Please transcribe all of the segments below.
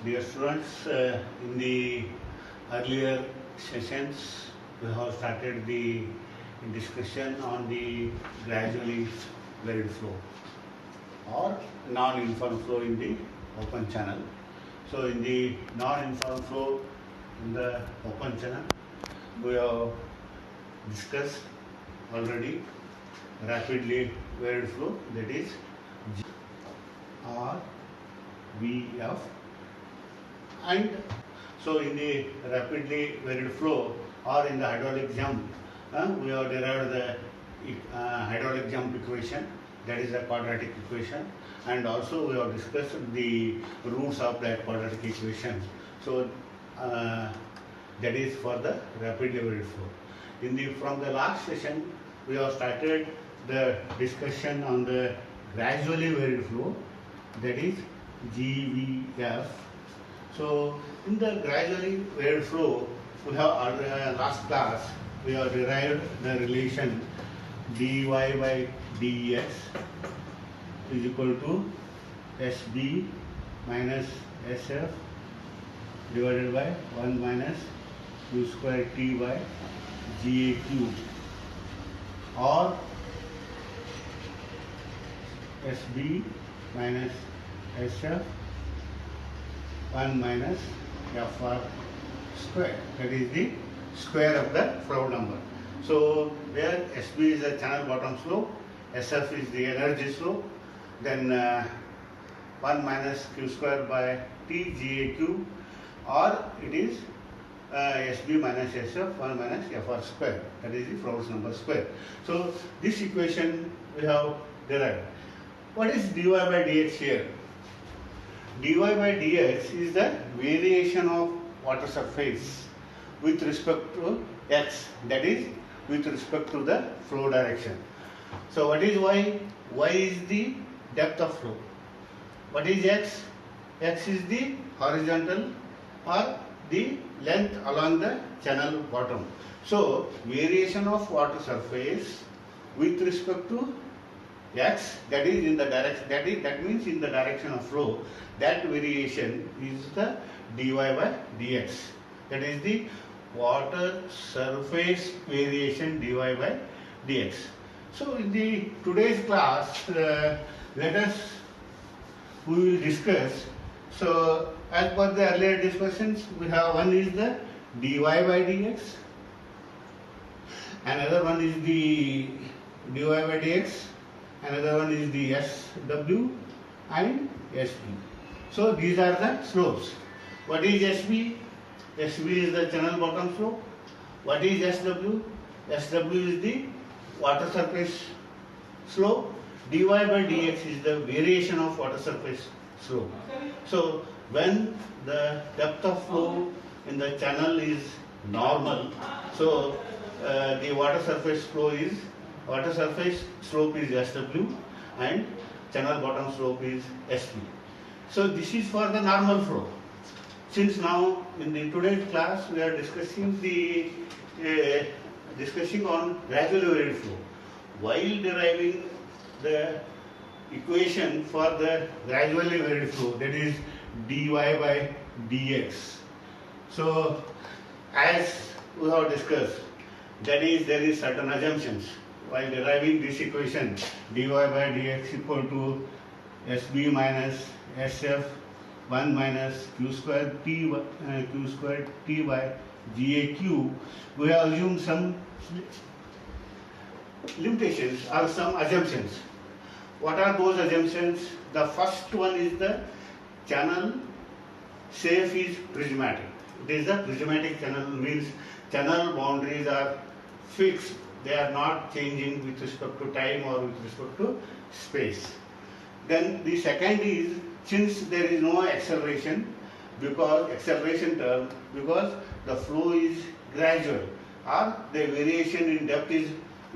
Dear students, in the earlier sessions, we have started the discussion on the gradually varied flow or non-uniform flow in the open channel. So, in the non-uniform flow in the open channel, we have discussed already rapidly varied flow, that is G or VF. And so in the rapidly varied flow or in the hydraulic jump, we have derived the hydraulic jump equation, that is a quadratic equation, and also we have discussed the roots of that quadratic equation. So that is for the rapidly varied flow. From the last session, we have started the discussion on the gradually varied flow, that is GVF. So in the gradually varied flow, we have last class we have derived the relation dy by dx is equal to SB minus SF divided by 1 minus q square t by GAQ, or SB minus SF 1 minus FR square, that is the square of the Froude number. So where SB is the channel bottom slope, SF is the energy slope, then 1 minus q square by T GAQ, or it is SB minus SF 1 minus FR square, that is the Froude's number square. So this equation we have derived. What is dy by dx here? Dy by dx is the variation of water surface with respect to x, that is with respect to the flow direction. So what is y? Y is the depth of flow. What is x? X is the horizontal or the length along the channel bottom. So variation of water surface with respect to x, that is in the direction, that means in the direction of flow, that variation is the dy by dx, that is the water surface variation dy by dx. So in the today's class, we will discuss. So as per the earlier discussions, we have one is the dy by dx, another one is the dy by dx, another one is the SW and SB. So these are the slopes. What is SB? SB is the channel bottom slope. What is SW? SW is the water surface slope. dy by dx is the variation of water surface slope. So when the depth of flow in the channel is normal, so the water surface slope is SW and channel bottom slope is SB. So this is for the normal flow. Since now in the today's class we are discussing on gradually varied flow. While deriving the equation for the gradually varied flow, that is dy by dx. So as we have discussed, that is there is certain assumptions while deriving this equation dy by dx equal to SB minus SF 1 minus q square t by GAQ. We have assumed some limitations or some assumptions. What are those assumptions? The first one is the channel shape is prismatic. It is the prismatic channel, means channel boundaries are fixed. They are not changing with respect to time or with respect to space. Then the second is, since there is no acceleration, because the flow is gradual or the variation in depth is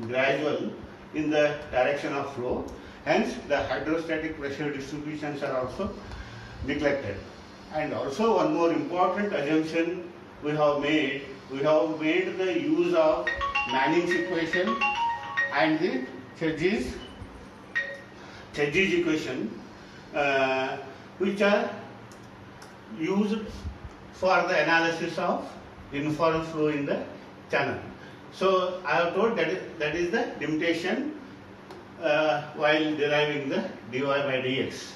gradual in the direction of flow, hence the hydrostatic pressure distributions are also neglected. And also one more important assumption we have made the use of Manning's equation and the Church's equation, which are used for the analysis of uniform flow in the channel. So I have told that is the limitation while deriving the dy by dx.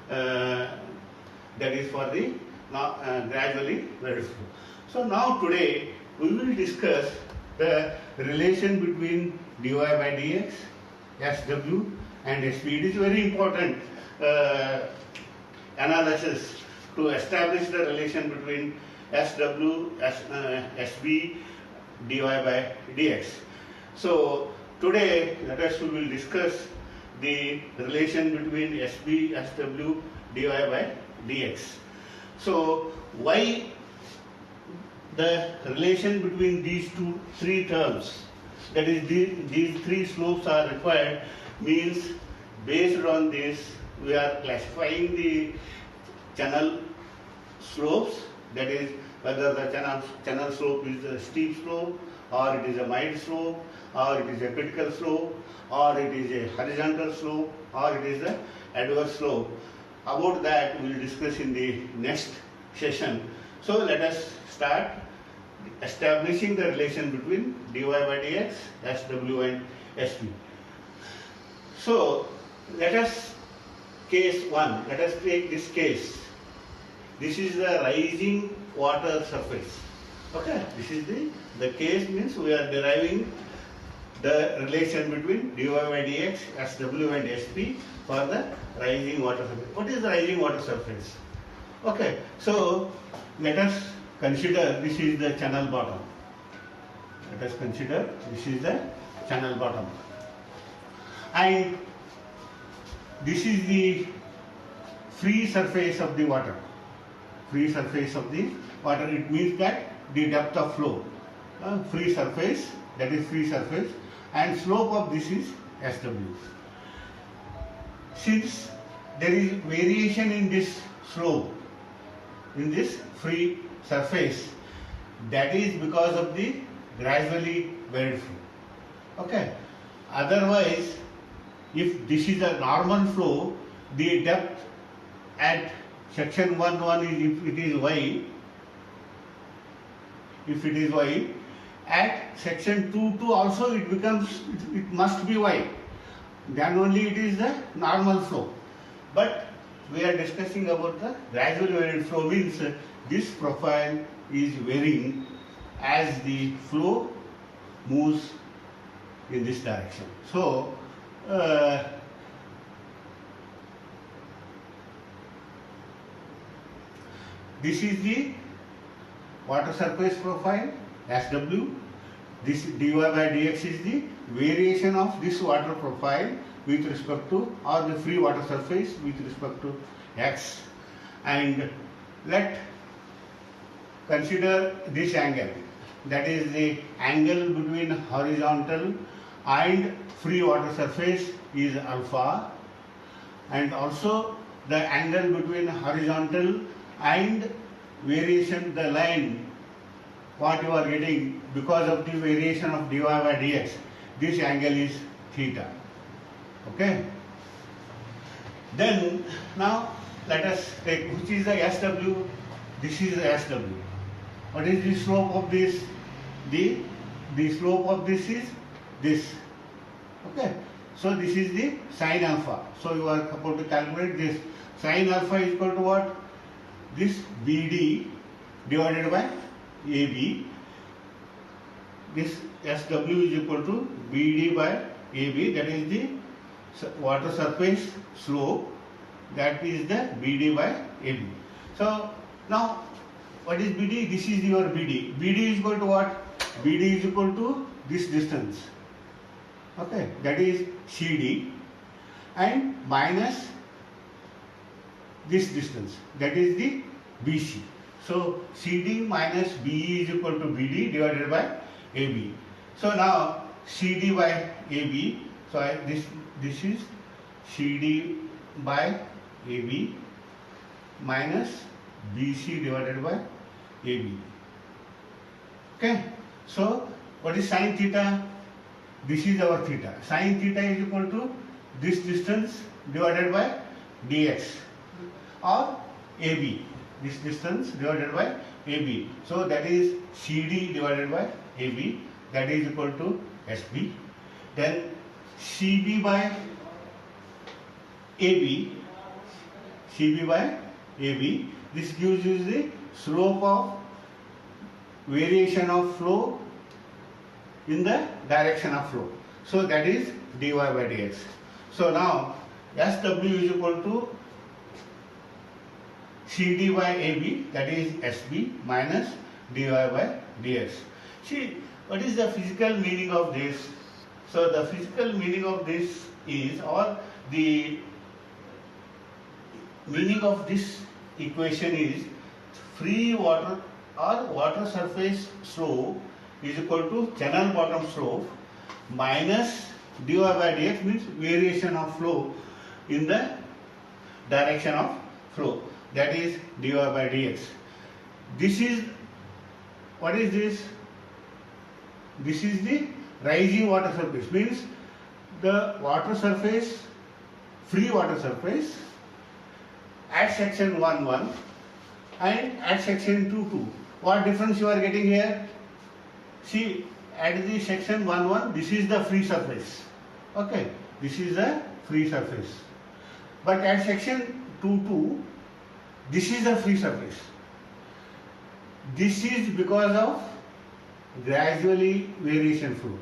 That is for the gradually varied flow. So now today we will discuss the relation between dy by dx, SW and SP. It is very important analysis to establish the relation between SW, SB, dy by dx. So today we will discuss the relation between SB, SW, dy by dx. So why the relation between these three terms, that is these three slopes are required, means based on this we are classifying the channel slopes, that is whether the channel slope is a steep slope or it is a mild slope or it is a critical slope or it is a horizontal slope or it is a adverse slope. About that we will discuss in the next session. So let us start establishing the relation between dy by dx, SW and SP. So let us case 1, let us take this case. This is the rising water surface. Okay, this is the case, means we are deriving the relation between dy by dx, SW and SP for the rising water surface. What is the rising water surface? Okay, so let us consider this is the channel bottom. Let us consider this is the channel bottom. And this is the free surface of the water. Free surface of the water, it means that the depth of flow. Free surface, that is free surface, and slope of this is SW. Since there is variation in this slope, in this free surface, that is because of the gradually varied flow. Okay. Otherwise, if this is a normal flow, the depth at section 1 is, if it is y, at section 2 also it must be y. Then only it is the normal flow. But we are discussing about the gradually varied flow, means this profile is varying as the flow moves in this direction. So this is the water surface profile SW. This dy by dx is the variation of this water profile with respect to, or the free water surface with respect to x. And let consider this angle, that is the angle between horizontal and free water surface is alpha, and also the angle between horizontal and variation, the line what you are getting because of the variation of dy by dx, this angle is theta. Okay. Then now let us take, which is the SW? This is the SW. What is the slope of this? The slope of this is this. Okay. So this is the sine alpha. So you are about to calculate this. Sine alpha is equal to what? This BD divided by AB. This SW is equal to BD by AB. That is the water surface slope. That is the BD by AB. So now what is BD? This is your BD. BD is equal to what? BD is equal to this distance. Okay, that is CD, and minus this distance, that is the BC. So CD minus BE is equal to BD divided by AB. So now CD by AB. So this is CD by AB minus BC divided by AB. Okay. So what is sine theta? This is our theta. Sine theta is equal to this distance divided by dx or AB. this distance divided by AB. So that is CD divided by AB, that is equal to SB. Then CB by AB, CB by AB, this gives you the slope of variation of flow in the direction of flow. So that is dy by dx. So now SW is equal to CD by AB, that is SB, minus dy by dx. See, what is the physical meaning of this? So the physical meaning of this is, or the meaning of this equation is, free water or water surface slope is equal to channel bottom slope minus dy by dx, means variation of flow in the direction of flow, that is dy by dx. This is, what is this? This is the rising water surface, means the water surface, free water surface at section 1,1 and at section 2,2. What difference you are getting here? See, at the section 1,1, this is the free surface. Okay, this is the free surface. But at section 2,2, this is the free surface. This is because of gradually variation flow.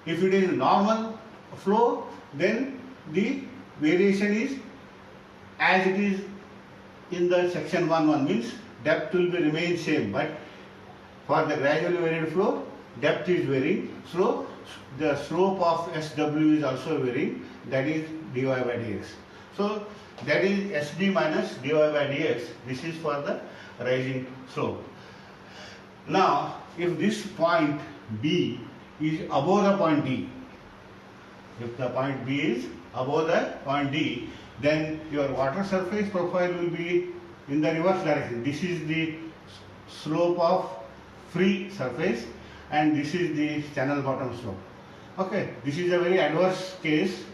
If it is normal flow, then the variation is as it is in the section 1,1, means depth will be remain same, but for the gradually varied flow, depth is varying, so the slope of SW is also varying, that is dy by dx. So that is SB minus dy by dx. This is for the rising slope. Now, if this point B is above the point D, if the point B is above the point D, then your water surface profile will be in the reverse direction. This is the slope of free surface and this is the channel bottom slope. Okay, this is a very adverse case.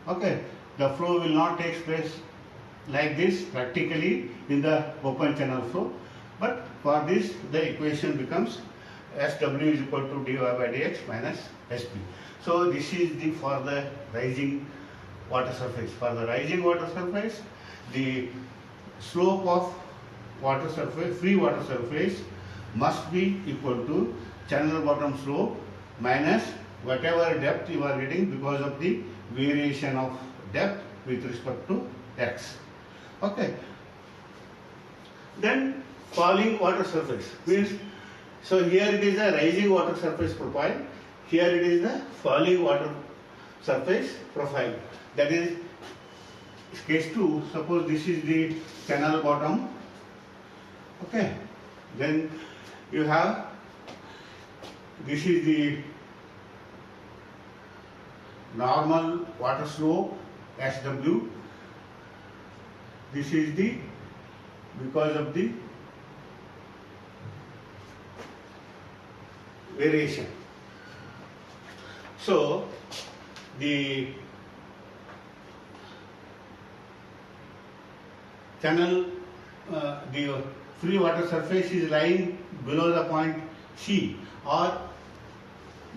Okay, the flow will not take place like this practically in the open channel flow, but for this the equation becomes SW is equal to dy by dx minus SB. So this is the for the rising water surface. For the rising water surface, the slope of water surface, free water surface, must be equal to channel bottom slope minus whatever depth you are getting because of the variation of depth with respect to x. Okay. Then falling water surface means, so here it is a rising water surface profile, here it is the falling water surface profile. That is case 2, suppose this is the channel bottom. Okay, then you have, this is the normal water slope SW, this is the, because of the variation. So the channel, the free water surface is lying below the point C or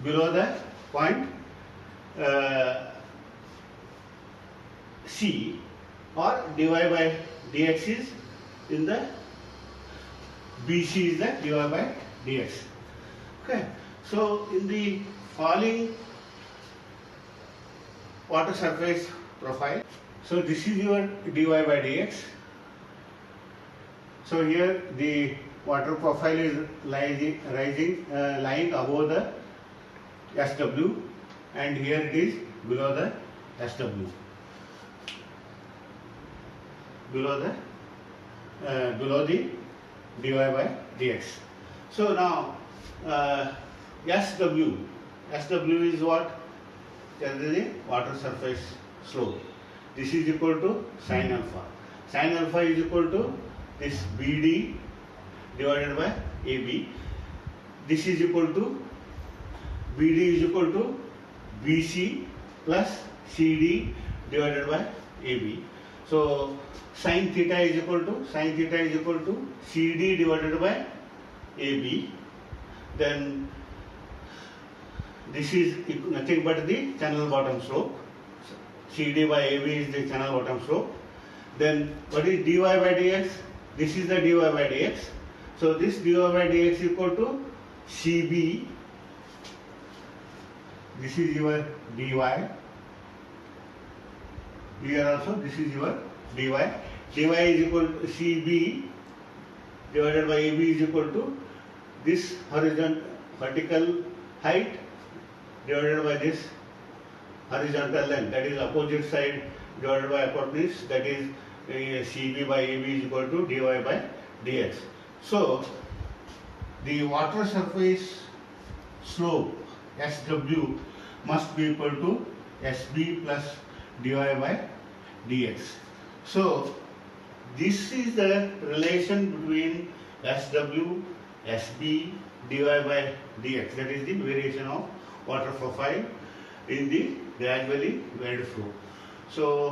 below the point C, or dy by dx is in the BC is the dy by dx. Okay, so in the falling water surface profile, so this is your dy by dx. So here the water profile is lying above the SW, and here it is below the SW, below the dy by dx. So now SW is what? That is the water surface slope. This is equal to sin alpha. Sin alpha is equal to this BD divided by AB. This is equal to, BD is equal to BC plus CD divided by AB. So sin theta is equal to CD divided by AB. Then this is nothing but the channel bottom slope. CD by AB is the channel bottom slope. Then what is dy by dx? This is the dy by dx. So this dy by dx equal to CB. This is your dy. Here also this is your dy. Dy is equal to CB divided by AB is equal to this vertical height divided by this horizontal length, that is opposite side divided by hypotenuse, that is CB by AB is equal to dy by dx. So the water surface slope SW must be equal to SB plus dy by dx. So this is the relation between SW, SB, dy by dx. That is the variation of water profile in the gradually weighed flow. So